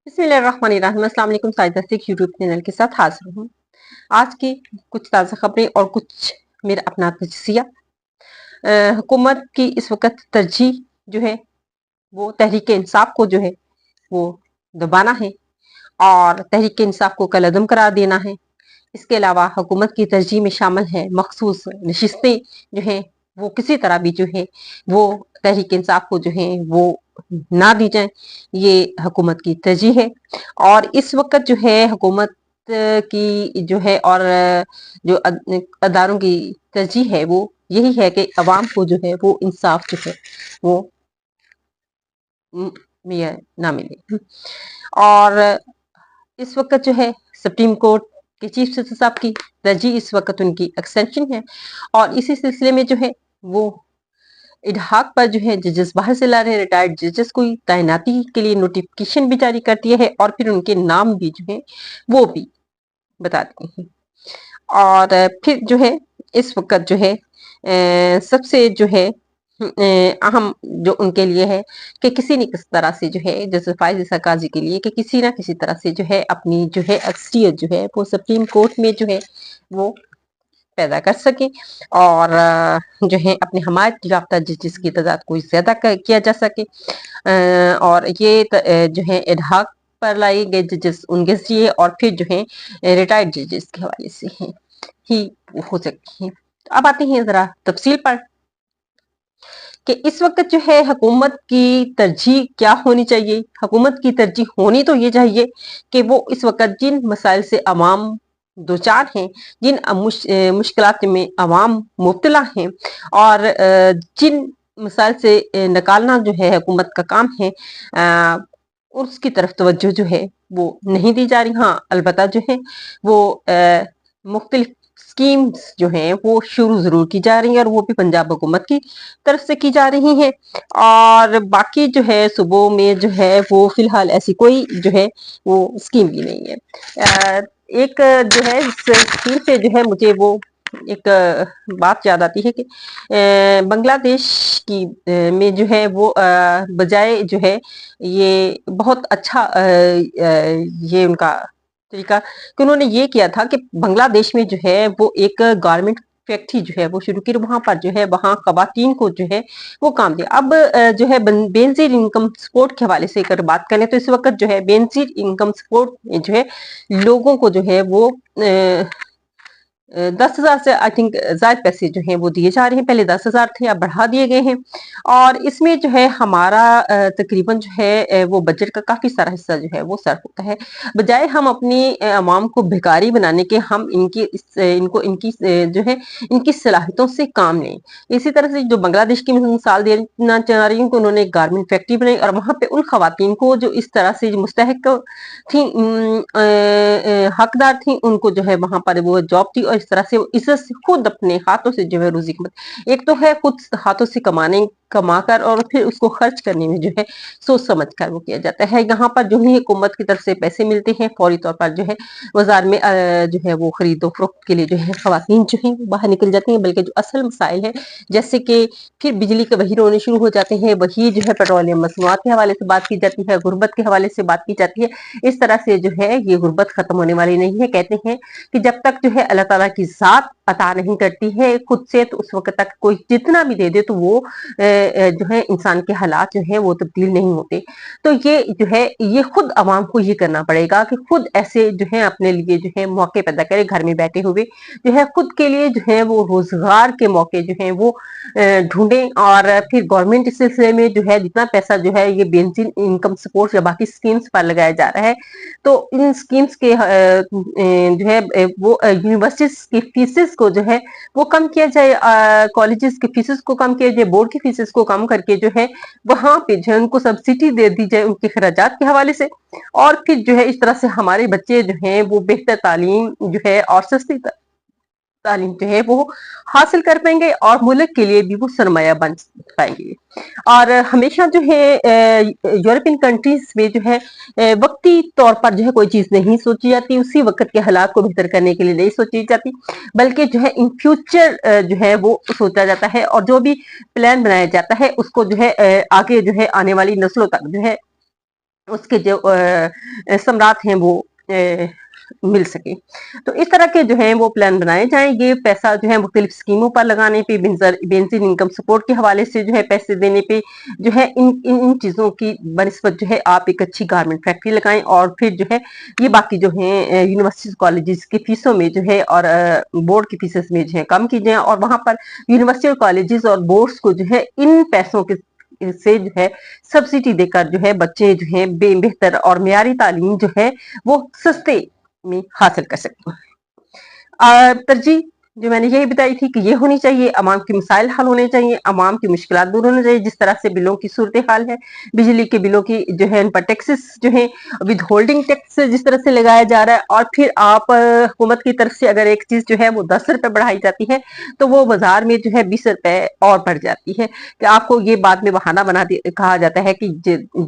बिस्मिल्लाहिर्रहमानिर्रहीम। अस्सलाम वालेकुम। साइदा सिख यूट्यूब चैनल के साथ हाजिर हूँ। आज की कुछ ताज़ा खबरें और कुछ मेरा अपना तजज़िया। हुकूमत की इस वक्त तरजीह जो है वो तहरीक इंसाफ को जो है वो दबाना है और तहरीक इंसाफ को कलअदम करार देना है। इसके अलावा हुकूमत की तरजीह में शामिल है मखसूस नशिस्तें जो हैं वो किसी तरह भी जो है वो तहरीक इंसाफ को जो है वो ना दी जाए, ये हुकूमत की तरजीह है। और इस वक्त जो है हुकूमत की जो है और जो अदारों की तरजीह है वो यही है कि अवाम को जो है वो इंसाफ जो है वो ना मिले। और इस वक्त जो है सुप्रीम कोर्ट के चीफ जस्टिस साहब की तरजीह इस वक्त उनकी एक्सटेंशन है और इसी सिलसिले में जो है वो इडहाक पर जो है जजेस बाहर से ला रहे हैं। रिटायर्ड जजेस को तैनाती के लिए नोटिफिकेशन भी जारी कर दिया है और फिर उनके नाम भी जो है वो भी बता दिए हैं। और फिर जो है इस वक्त जो है सबसे जो है अहम जो उनके लिए है कि किसी न किसी तरह से जो है जैसे फायज ईसा काजी के लिए कि किसी ना किसी तरह से जो है अपनी जो है एक्सटीएट जो है वो सुप्रीम कोर्ट में जो है वो पैदा कर सके और जो है अपने हमायत याफ्ता जजेस की तादाद को ज्यादा किया जा सके। और ये जो है इडहाक पर लाई गए जजेस उनके लिए और फिर जो है रिटायर्ड जजेस के हवाले से ही हो सकती है। अब आते हैं जरा तफसील पर कि इस वक्त जो है हुकूमत की तरजीह क्या होनी चाहिए। हुकूमत की तरजीह होनी तो ये चाहिए कि वो इस वक्त जिन मसाइल से अवाम दो चार हैं, जिन मुश्किलात में अवाम मुब्तला हैं और जिन मसाइल से निकालना जो है हुकूमत का काम है, उसकी तरफ तवज्जो जो है वो नहीं दी जा रही। हाँ, अलबत्ता जो है वो मुख्तलिफ स्कीम्स जो हैं वो शुरू जरूर की जा रही हैं और वो भी पंजाब हुकूमत की तरफ से की जा रही हैं। और बाकी जो है सूबों में जो है वो फिलहाल ऐसी कोई जो है वो स्कीम भी नहीं है। एक जो है इस स्कीम से जो है मुझे वो एक बात याद आती है कि बांग्लादेश की में जो है वो बजाय जो है ये बहुत अच्छा ये उनका तरीका कि उन्होंने ये किया था कि बांग्लादेश में जो है वो एक गारमेंट फैक्ट्री जो है वो शुरू की, वहां पर जो है वहां खवातीन को जो है वो काम दिया। अब जो है बेनजीर इनकम सपोर्ट के हवाले से अगर बात करें तो इस वक्त जो है बेनजीर इनकम सपोर्ट में जो है लोगों को जो है वो 10,000 से आई थिंक ज्यादा पैसे जो हैं वो दिए जा रहे हैं। पहले 10,000 थे, अब बढ़ा दिए गए हैं। और इसमें जो है हमारा तकरीबन जो है वो बजट का काफी सारा हिस्सा जो है वो सर्फ होता है। बजाय हम अपनी अवाम को भिखारी बनाने के हम इनको इनकी जो है इनकी सलाहियतों से काम लें। इसी तरह से जो बांग्लादेश की मिसाल देना चाह रही हूँ कि उन्होंने एक गारमेंट फैक्ट्री बनाई और वहां पे उन खवातीन को जो इस तरह से मुस्तहिक थी, हकदार थी, उनको जो है वहां पर वो जॉब थी और इस तरह से वो इज्जत से खुद अपने हाथों से जो है रोजी कमाते। एक तो है खुद हाथों से कमाकर और फिर उसको खर्च करने में जो है सोच समझ कर वो किया जाता है। यहाँ पर जो है हुकूमत की तरफ से पैसे मिलते हैं फौरी तौर पर जो है बाजार में जो है वो खरीदो फरोख्त के लिए जो है खवातीन जो है बाहर निकल जाती हैं। बल्कि जो असल मसाइल है जैसे कि फिर बिजली के वही रोने शुरू हो जाते हैं, वही जो है पेट्रोलियम मसनूआत के हवाले से बात की जाती है, गुर्बत के हवाले से बात की जाती है। इस तरह से जो है ये गुर्बत खत्म होने वाली नहीं है। कहते हैं कि जब तक जो है अल्लाह ताला की जात अता नहीं करती है खुद से, तो उस वक्त तक कोई जितना भी दे दे तो वो जो है इंसान के हालात जो है वो तब्दील नहीं होते। तो ये जो है ये खुद अवाम को ये करना पड़ेगा कि खुद ऐसे जो है अपने लिए जो है मौके पैदा करे, घर में बैठे हुए जो है खुद के लिए जो है वो रोजगार के मौके जो है वो ढूंढें। और फिर गवर्नमेंट इस सिलसिले में जो है जितना पैसा जो है ये बेसिक इनकम सपोर्ट या बाकी स्कीम्स पर लगाया जा रहा है, तो इन स्कीम्स के जो है वो यूनिवर्सिटीज की फीसेस को जो है वो कम किया जाए, कॉलेजेस की फीसेस को कम किया जाए, बोर्ड की फीसेस को कम करके जो है वहां पे जो है उनको सब्सिडी दे दी जाए उनके खर्चात के हवाले से। और फिर जो है इस तरह से हमारे बच्चे जो हैं वो बेहतर तालीम जो है और सस्ती तालीम जो है वो हासिल कर पाएंगे और मुल्क के लिए भी वो सरमाया बन पाएंगे। और हमेशा जो है यूरोपियन कंट्रीज में जो है वक्ती तौर पर जो है कोई चीज नहीं सोची जाती, उसी वक्त के हालात को बेहतर करने के लिए नहीं सोची जाती, बल्कि जो है इन फ्यूचर जो है वो सोचा जाता है और जो भी प्लान बनाया जाता है उसको जो है आगे जो है आने वाली नस्लों तक जो है उसके जो सम्राट हैं वो मिल सके। तो इस तरह के जो है वो प्लान बनाए जाएंगे, पैसा जो है मुख्तलिफ स्कीमों पर लगाने पे, बेंजीन इनकम सपोर्ट के हवाले से जो है पैसे देने पे, जो है इन चीजों की बनिस्बत जो है आप एक अच्छी गारमेंट फैक्ट्री लगाएं, और फिर जो है ये बाकी जो है यूनिवर्सिटी कॉलेजेस की फीसों में जो है और बोर्ड की फीसेस में जो है कम कीजिए, और वहां पर यूनिवर्सिटी कॉलेजेस और बोर्ड्स को जो है इन पैसों के से जो है सब्सिडी देकर जो है बच्चे जो है बेहतर और मियारी तालीम जो है वो सस्ते में हासिल कर सकते हैं। तरजीह जो मैंने यही बताई थी कि ये होनी चाहिए, अवाम के मसाइल हल होने चाहिए, अवाम की मुश्किलात दूर होनी चाहिए। जिस तरह से बिलों की सूरत हाल है, बिजली के बिलों की जो है उन पर टैक्सेस जो है विद होल्डिंग टैक्स जिस तरह से लगाया जा रहा है, और फिर आप हुकूमत की तरफ से अगर एक चीज जो है वो 10 रुपए बढ़ाई जाती है तो वो बाजार में जो है 20 रुपए और बढ़ जाती है, कि आपको ये बाद में बहाना कहा जाता है कि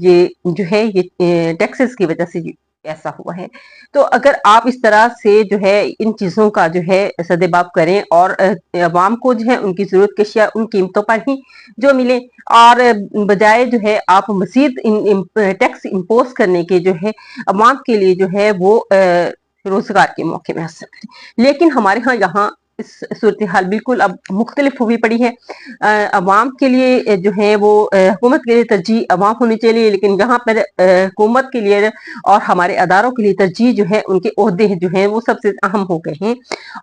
ये जो है ये टैक्सेस की वजह से ऐसा हुआ है। तो अगर आप इस तरह से जो है इन चीजों का जो है सदेबाब करें, और अवाम को जो है उनकी जरूरत की अशिया उन कीमतों पर ही जो मिले, और बजाय जो है आप मजीद टैक्स इम्पोज करने के जो है अवाम के लिए जो है वो रोजगार के मौके में हासिल करें। लेकिन हमारे यहाँ इस सूरत हाल बिल्कुल अब मुख्तलिफ हुई पड़ी है। अवाम के लिए जो है वो हुकूमत के लिए तरजीह अवाम होनी चाहिए, लेकिन यहाँ पर हुकूमत के लिए और हमारे अदारों के लिए तरजीह जो है उनके ओहदे जो हैं वो सबसे अहम हो गए हैं,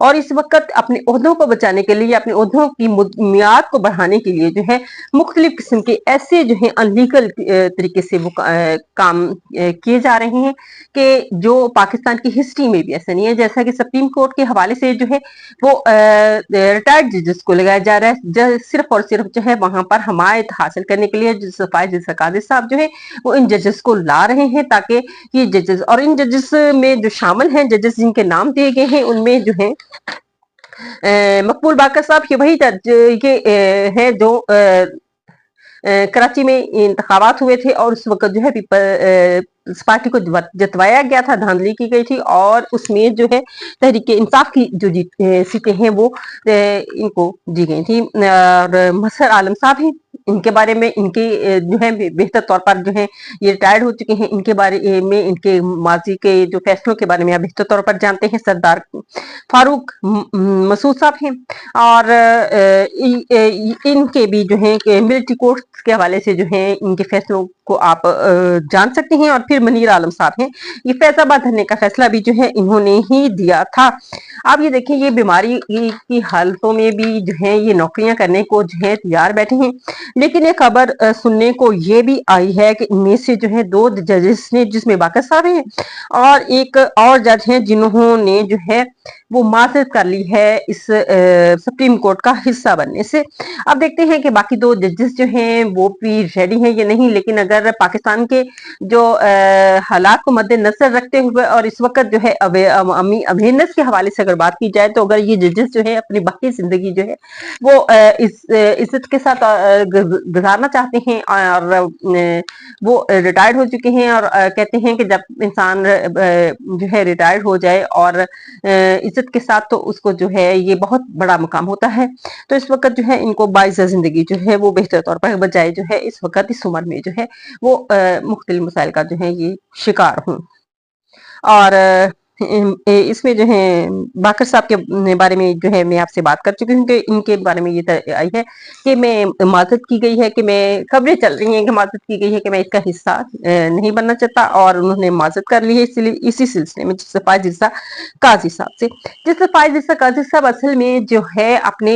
और इस वक्त अपने ओहदों को बचाने के लिए, अपने ओहदों की मियाद को बढ़ाने के लिए जो है मुख्तलिफ किस्म के ऐसे जो है अनलीगल तरीके से वो काम किए जा रहे हैं कि जो पाकिस्तान की हिस्ट्री में भी ऐसा नहीं है। जैसा कि सुप्रीम कोर्ट के हवाले से जो है वो रिटायर्ड जजेस को लगाया जा रहा है, सिर्फ और सिर्फ जो है वहां पर हमायत हासिल करने के लिए फायज कादिर साहब जो है वो इन जजेस को ला रहे हैं, ताकि ये जजेस, और इन जजेस में जो शामिल हैं, जजेस जिनके नाम दिए गए हैं उनमें जो है मकबूल बाकर साहब, ये वही जज ये है जो कराची में इंतखाबात हुए थे, और उस वक्त जो है इस पार्टी को जतवाया गया था, धांधली की गई थी, और उसमें जो है तहरीक इंसाफ की जो सीटें हैं वो इनको दी गई थी। और मसहर आलम साहब हैं, इनके बारे में इनके जो है बेहतर तौर पर जो है ये रिटायर्ड हो चुके हैं, इनके बारे में इनके माजी के जो फैसलों के बारे में आप बेहतर तौर पर जानते हैं। सरदार फारूक मसूद साहब हैं, और इनके भी जो है मिलिट्री कोर्ट के हवाले से जो है इनके फैसलों को आप जान सकते हैं। और फिर मनीर आलम साहब हैं, ये फैजाबाद धरने का फैसला भी जो है इन्होंने ही दिया था। आप ये देखें, ये बीमारी की हालतों में भी जो है ये नौकरियां करने को जो है तैयार बैठे हैं। लेकिन ये खबर सुनने को ये भी आई है कि इनमें से जो है 2 जजेस ने, जिसमें बाकर साहब हैं और एक और जज हैं, जिन्होंने जो है वो माजरत कर ली है इस सुप्रीम कोर्ट का हिस्सा बनने से। अब देखते हैं कि बाकी 2 जजेस जो हैं वो भी रेडी हैं या नहीं। लेकिन अगर पाकिस्तान के जो हालात को मद्देनजर रखते हुए और इस वक्त जो है अमी अवेयरनेस के हवाले से अगर बात की जाए, तो अगर ये जजेस जो है अपनी बाकी जिंदगी जो है वो इस इज्जत के साथ गुजारना चाहते हैं, और वो रिटायर्ड हो चुके हैं, और कहते हैं कि जब इंसान जो है रिटायर्ड हो जाए और इज्जत के साथ, तो उसको जो है ये बहुत बड़ा मुकाम होता है। तो इस वक्त जो है इनको बाइज़ जिंदगी जो है वो बेहतर तौर पर बजाय जो है इस वक्त इस उम्र में जो है वो मुख्तलिफ मसाइल का जो है ये शिकार हूँ। और इसमें जो है बाकर साहब के बारे में जो है मैं आपसे बात कर चुकी हूँ कि इनके बारे में ये आई है कि मैं माजरत की गई है, कि मैं खबरें चल रही हैं कि माजरत की गई है कि मैं इसका हिस्सा नहीं बनना चाहता, और उन्होंने माजरत कर ली है। इसलिए इसी सिलसिले में जिससे फायज इरसा काजी साहब से, जिससे फायज इरसा काजी साहब असल में जो है अपने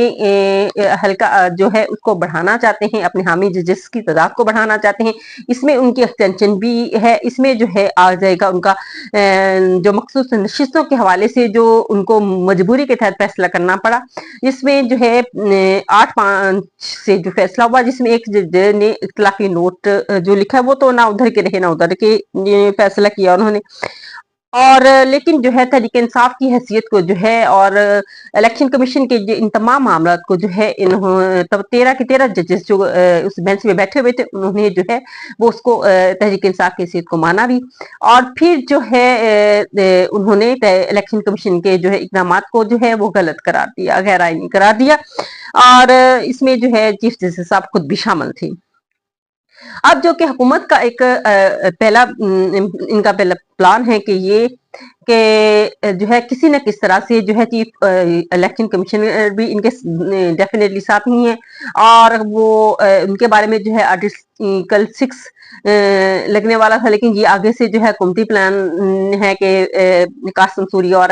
हल्का जो है उसको बढ़ाना चाहते हैं, अपने हामी जजेस की तादाद को बढ़ाना चाहते हैं। इसमें उनकी एक्सटेंशन भी है, इसमें जो है आ जाएगा उनका जो मखसूस नशिस्तों के हवाले से जो उनको मजबूरी के तहत फैसला करना पड़ा। इसमें जो है 8-5 से जो फैसला हुआ, जिसमें एक जज ने इख्तिलाफी नोट जो लिखा है वो तो ना उधर के रहे ना उधर के फैसला किया उन्होंने। और लेकिन जो है तहरीक इंसाफ की हैसियत को जो है और इलेक्शन कमीशन के इन तमाम मामला को जो है इन्होंने तब 13 के 13 जजेस जो उस बेंच में बैठे हुए थे, उन्होंने जो है वो उसको तहरीक इंसाफ की हैसियत को माना भी, और फिर जो है उन्होंने इलेक्शन कमीशन के जो है इकदाम को जो है वो गलत करार दिया, गैर आईनी करार दिया। और इसमें जो है चीफ जस्टिस साहब खुद भी शामिल थे। اب جو کہ حکومت کا ایک پہلا ان کا پہلا پلان ہے کہ یہ کہ جو ہے کسی نہ کس طرح سے جو ہے چیف الیکشن کمیشنر بھی ان کے ڈیفینیٹلی ساتھ نہیں ہے، اور وہ ان کے بارے میں جو ہے آرٹیکل 6 لگنے والا تھا، لیکن یہ آگے سے جو ہے حکومتی پلان ہے کہ قاسم سوری اور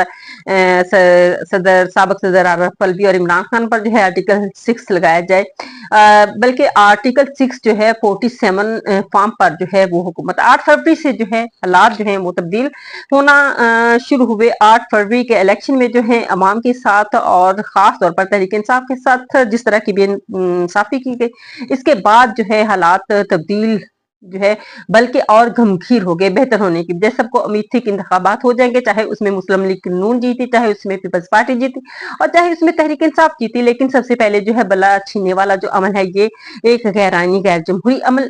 سابق صدر عارف الوی اور عمران خان پر جو ہے آرٹیکل 6 لگایا جائے، بلکہ آرٹیکل 6 جو ہے 47 فارم پر جو ہے وہ حکومت 8 فروری سے جو ہے حالات جو ہیں وہ تبدیل ہونا شروع ہوئے۔ 8 فروری کے الیکشن میں جو ہے عوام کے ساتھ اور خاص طور پر تحریک انصاف کے ساتھ جس طرح کی بے انصافی کی گئی، اس کے بعد جو ہے حالات تبدیل جو ہے بلکہ اور گھمگیر ہو گئے بہتر ہونے کی بجائے۔ سب کو امید تھی کہ انتخابات ہو جائیں گے، چاہے اس میں مسلم لیگ نون جیتی، چاہے اس میں پیپلز پارٹی جیتی، اور چاہے اس میں تحریک انصاف جیتی، لیکن سب سے پہلے جو ہے بلا چھیننے والا جو عمل ہے یہ ایک غیر آئینی غیر جمہوری عمل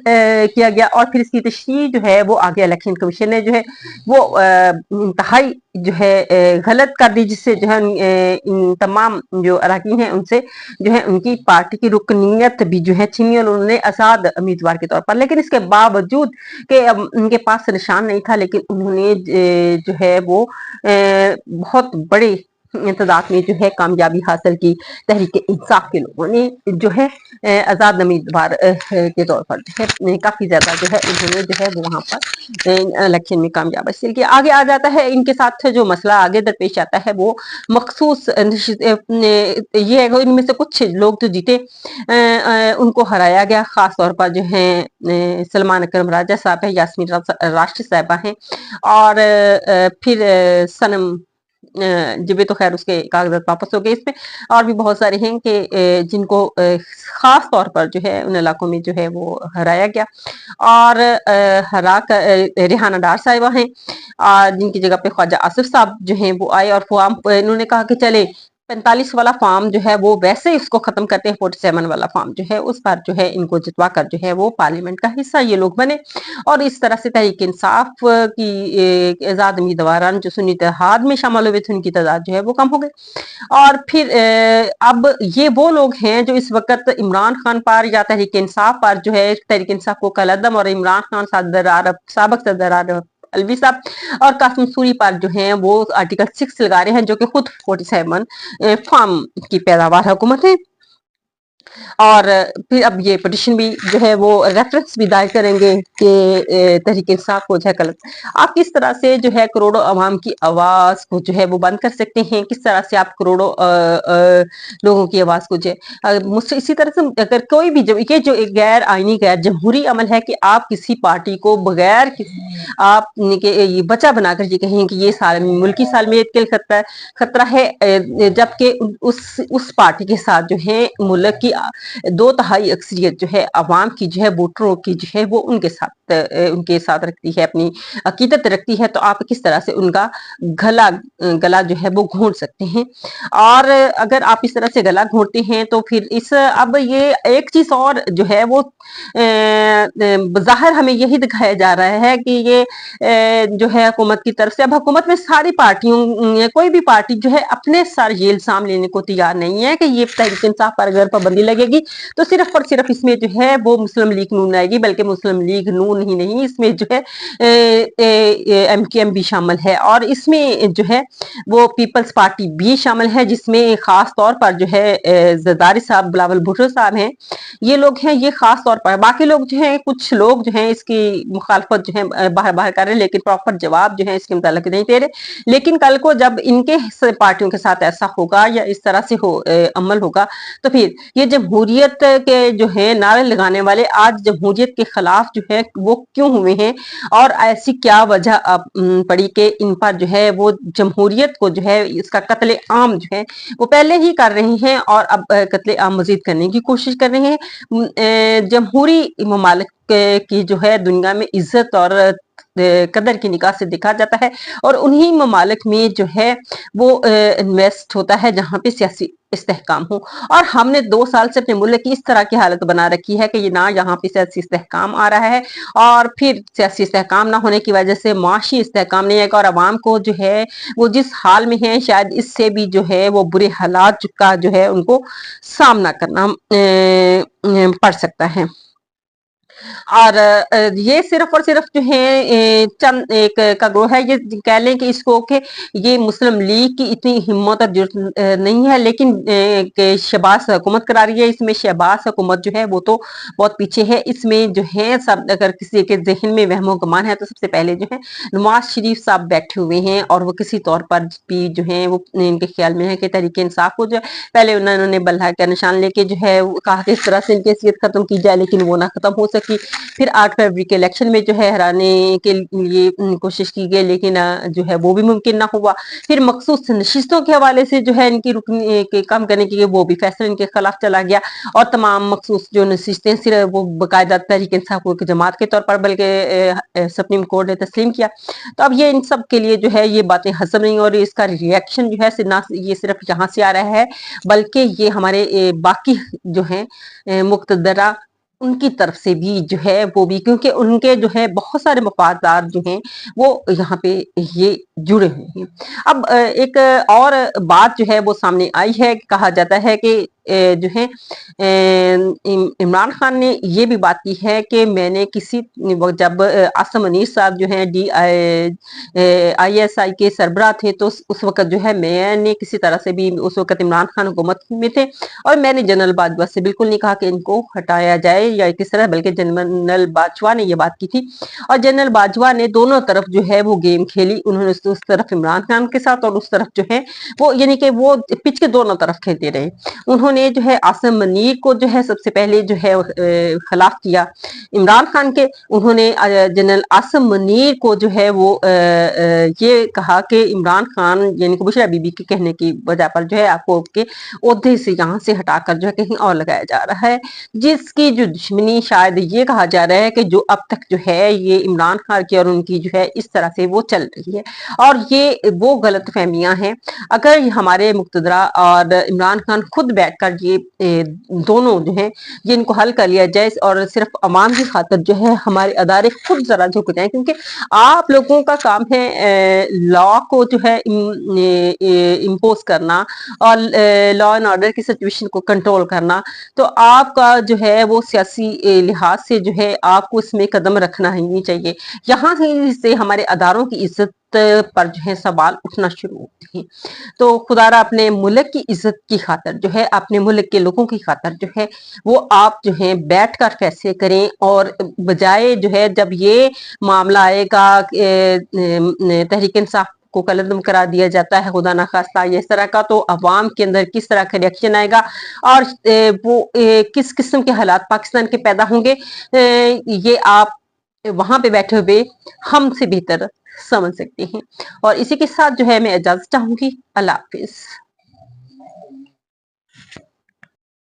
کیا گیا، اور پھر اس کی تشریح جو ہے وہ آگے الیکشن کمیشن نے جو ہے وہ انتہائی جو ہے غلط کر دی، جس سے جو ہے ان تمام جو اراکین ہیں ان سے جو ہے ان کی پارٹی کی رکنیت بھی جو ہے چھینی، اور انہوں نے آزاد امیدوار کے طور پر، لیکن اس کے باوجود کہ ان کے پاس نشان نہیں تھا، لیکن انہوں نے جو ہے وہ بہت بڑے تعداد میں جو ہے کامیابی حاصل کی۔ تحریک انصاف کے لوگوں نے جو ہے آزاد امیدوار کے طور پر جو ہے کافی زیادہ جو ہے انہوں نے جو ہے وہ وہاں پر الیکشن میں کامیاب حاصل کیا۔ آگے آ جاتا ہے ان کے ساتھ جو مسئلہ آگے درپیش آتا ہے وہ مخصوص یہ ہے ان میں سے کچھ لوگ جو جیتے ان کو ہرایا گیا، خاص طور پر جو ہیں سلمان اکرم راجہ صاحب ہیں، یاسمین راشد صاحبہ ہیں، اور پھر سنم جبے تو خیر اس کے کاغذات واپس ہو گئے۔ اس میں اور بھی بہت سارے ہیں کہ جن کو خاص طور پر جو ہے ان علاقوں میں جو ہے وہ ہرایا گیا، اور ہرا کر ریحانہ ڈار صاحبہ ہیں، جن کی جگہ پہ خواجہ آصف صاحب جو ہیں وہ آئے، اور فارم انہوں نے کہا کہ چلے 45 والا فارم جو ہے وہ ویسے اس کو ختم کرتے ہیں، 47 والا فارم جو ہے اس پر جو ہے ان کو جتوا کر جو ہے وہ پارلیمنٹ کا حصہ یہ لوگ بنے، اور اس طرح سے تحریک انصاف کی آزاد امیدواران جو سنی اتحاد میں شامل ہوئے تھے ان کی تعداد جو ہے وہ کم ہو گئی۔ اور پھر اب یہ وہ لوگ ہیں جو اس وقت عمران خان پر یا تحریک انصاف پر جو ہے تحریک انصاف کو کالعدم، اور عمران خان سابق صدر عارف الوی صاحب اور قاسم سوری پر جو ہیں وہ آرٹیکل 6 لگا رہے ہیں، جو کہ خود 47 فارم کی پیداوار حکومت ہے۔ اور پھر اب یہ پٹیشن بھی جو ہے وہ ریفرنس بھی دائر کریں گے کہ تحریک انصاف کو جو ہے غلط۔ آپ کس طرح سے جو ہے کروڑوں عوام کی آواز کو جو ہے وہ بند کر سکتے ہیں، کس طرح سے آپ کروڑوں لوگوں کی آواز کو جو ہے اسی طرح سے اگر کوئی بھی یہ جو ایک غیر آئینی غیر جمہوری عمل ہے کہ آپ کسی پارٹی کو بغیر آپ یہ بچہ بنا کر یہ کہیں کہ یہ ملکی سالمیت کے خطرہ ہے، جبکہ اس پارٹی کے ساتھ جو ہے ملک کی 2/3 اکثریت جو ہے عوام کی جو ہے ووٹروں کی جو ہے وہ ان کے ساتھ رکھتی ہے، اپنی عقیدت رکھتی ہے، تو آپ کس طرح سے ان کا گلا جو ہے وہ گھونٹ سکتے ہیں؟ اور اگر آپ اس طرح سے گلا گھونٹتے ہیں تو پھر اب یہ ایک چیز اور جو ہے وہ بظاہر ہمیں یہی دکھایا جا رہا ہے کہ یہ جو ہے حکومت کی طرف سے اب حکومت میں ساری پارٹیوں کوئی بھی پارٹی جو ہے اپنے سر یہ الزام لینے کو تیار نہیں ہے کہ یہ تحریک انصاف پر اگر پابندی لگے گی تو صرف اور صرف اس میں جو ہے وہ مسلم لیگ نون آئے گی، بلکہ مسلم لیگ نون ہی نہیں، اس میں جو ہے MKM بھی شامل ہے، اور اس میں جو ہے وہ پیپلز پارٹی بھی شامل ہے، جس میں خاص طور پر جو ہے زرداری صاحب، بلاول بھٹو صاحب ہیں، یہ لوگ ہیں، یہ خاص طور پر باقی لوگ جو ہیں کچھ لوگ جو ہیں اس کی مخالفت جو ہے باہر کر رہے ہیں، لیکن پراپر جواب جو ہے اس کے متعلق نہیں دے رہے۔ لیکن کل کو جب ان کے پارٹیوں کے ساتھ ایسا ہوگا یا اس طرح سے عمل ہوگا تو پھر یہ جمہوریت کے جو ہے نعرے لگانے والے آج جمہوریت کے خلاف جو ہے وہ کیوں ہوئے ہیں، اور ایسی کیا وجہ پڑی کہ ان پر جو ہے وہ جمہوریت کو جو ہے اس کا قتل عام جو ہے وہ پہلے ہی کر رہے ہیں، اور اب قتل عام مزید کرنے کی کوشش کر رہے ہیں۔ جمہوری ممالک کی جو ہے دنیا میں عزت اور قدر کی نگاہ سے دیکھا جاتا ہے، اور انہی ممالک میں جو ہے وہ انویسٹ ہوتا ہے جہاں پہ سیاسی استحکام ہو، اور ہم نے 2 سال سے اپنے ملک کی اس طرح کی حالت بنا رکھی ہے کہ نہ یہاں پہ سیاسی استحکام آ رہا ہے، اور پھر سیاسی استحکام نہ ہونے کی وجہ سے معاشی استحکام نہیں ہے، اور عوام کو جو ہے وہ جس حال میں ہے شاید اس سے بھی جو ہے وہ برے حالات کا جو ہے ان کو سامنا کرنا پڑ سکتا ہے۔ اور یہ صرف اور صرف جو ہے چند ایک کا گروہ ہے، یہ کہہ لیں کہ اس کو کہ یہ مسلم لیگ کی اتنی ہمت اور جرأت نہیں ہے، لیکن کہ شہباز حکومت کرا رہی ہے، اس میں شہباز حکومت جو ہے وہ تو بہت پیچھے ہے، اس میں جو ہے سب اگر کسی کے ذہن میں وہم و گمان ہے تو سب سے پہلے جو ہے نواز شریف صاحب بیٹھے ہوئے ہیں، اور وہ کسی طور پر بھی جو ہے وہ ان کے خیال میں ہے کہ تحریک انصاف کو جو ہے پہلے انہوں نے بلہا کا نشان لے کے جو ہے کہا کہ اس طرح سے ان کی حیثیت ختم کی جائے، لیکن وہ نہ ختم ہو سکی۔ پھر 8 فروری کے الیکشن میں جو ہے ہرانے کے لیے کوشش کی گئی، لیکن جو ہے وہ بھی ممکن نہ ہوا۔ پھر مخصوص نشستوں کے حوالے سے جو ہے ان کی رکن کم کرنے کے لیے وہ بھی فیصلہ ان کے خلاف چلا گیا، اور تمام مخصوص جو نشستیں صرف وہ باقاعدہ تحریک انصاف کی جماعت کے طور پر بلکہ سپریم کورٹ نے تسلیم کیا۔ تو اب یہ ان سب کے لیے جو ہے یہ باتیں ہضم نہیں، اور اس کا ریئیکشن جو ہے نہ یہ صرف یہاں سے آ رہا ہے بلکہ یہ ہمارے باقی جو ہیں مقتدرہ ان کی طرف سے بھی جو ہے وہ بھی، کیونکہ ان کے جو ہے بہت سارے مفادات جو ہیں وہ یہاں پہ یہ جڑے ہوئے ہیں۔ اب ایک اور بات جو ہے وہ سامنے آئی ہے، کہا جاتا ہے کہ جو ہے عمران خان نے یہ بھی بات کی ہے کہ میں نے کسی جب عاصم منیر صاحب جو ہیں ISI کے سربراہ تھے تو اس وقت جو ہے میں نے کسی طرح سے بھی، اس وقت عمران خان حکومت میں تھے، اور میں نے جنرل باجوہ سے بالکل نہیں کہا کہ ان کو ہٹایا جائے یا کس طرح، بلکہ جنرل باجوہ نے یہ بات کی تھی، اور جنرل باجوہ نے دونوں طرف جو ہے وہ گیم کھیلی، انہوں نے اس طرف عمران خان کے ساتھ اور اس طرف جو ہے وہ، یعنی کہ وہ پچ کے دونوں طرف کھیلتے رہے۔ انہوں نے جو ہے عاصم منیر کو جو ہے سب سے پہلے جو ہے خلاف کیا عمران خان کے، انہوں نے جنرل عاصم منیر کو جو ہے وہ یہ کہا کہ عمران خان یعنی کہ بشرا بی بی کے کہنے کی وجہ پر جو ہے آپ کو کے عہدے سے یہاں سے ہٹا کر جو ہے کہیں اور لگایا جا رہا ہے، جس کی جو دشمنی شاید یہ کہا جا رہا ہے کہ جو اب تک جو ہے یہ عمران خان کی اور ان کی جو ہے اس طرح سے وہ چل رہی ہے، اور یہ وہ غلط فہمیاں ہیں۔ اگر ہمارے مقتدرہ اور عمران خان خود بیٹھ کر یہ دونوں جو ہیں یہ ان کو حل کر لیا جائے، اور صرف عوام کی خاطر جو ہے ہمارے ادارے خود ذرا جھک جائیں، کیونکہ آپ لوگوں کا کام ہے لا کو جو ہے امپوز کرنا اور لا اینڈ آرڈر کی سچویشن کو کنٹرول کرنا، تو آپ کا جو ہے وہ سیاسی لحاظ سے جو ہے آپ کو اس میں قدم رکھنا ہی نہیں چاہیے۔ یہاں سے ہمارے اداروں کی عزت پر جو ہے سوال اٹھنا شروع ہوتے ہیں۔ تو خدا را اپنے ملک کی عزت کی خاطر جو ہے، اپنے ملک کے لوگوں کی خاطر جو ہے وہ آپ جو ہے بیٹھ کر فیصلے کریں، اور بجائے جو ہے جب یہ معاملہ آئے گا تحریک انصاف کو قلعدم کرا دیا جاتا ہے خدا نخواستہ اس طرح کا، تو عوام کے اندر کس طرح کا ریئیکشن آئے گا اور وہ کس قسم کے حالات پاکستان کے پیدا ہوں گے، یہ آپ وہاں پہ بیٹھے ہوئے ہم سے بہتر سمجھ سکتے ہیں۔ اور اسی کے ساتھ جو ہے میں اجازت چاہوں گی۔ اللہ حافظ۔